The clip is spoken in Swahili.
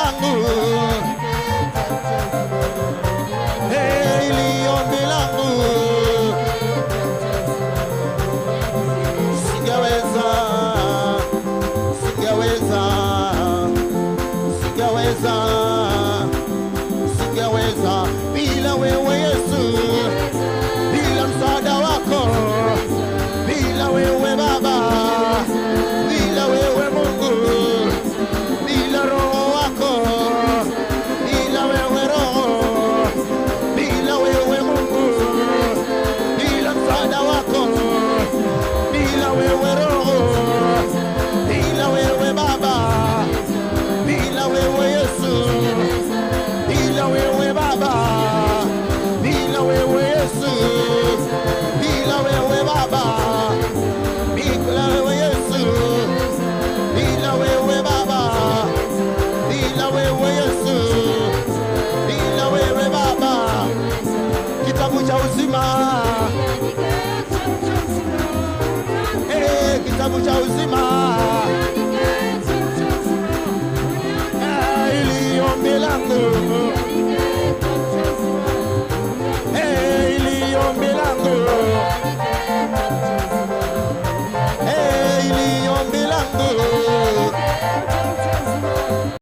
langu, hili ombi langu. Singeweza bila wewe Yesu, bila msaada wako, bila wewe Baba, bila wewe Mungu, bila Roho wako, bila wewe Roho, bila wewe Mungu, bila msaada wako, bila wewe Roho, bila wewe Baba, bila wewe Yesu, bila wewe Baba, bila wewe Yesu, bila wewe Baba, bila wewe Yesu, bila wewe Baba, bila wewe Yesu, bila wewe Baba. Kitabu cha uzima, kitabu cha uzima, ili ombi langu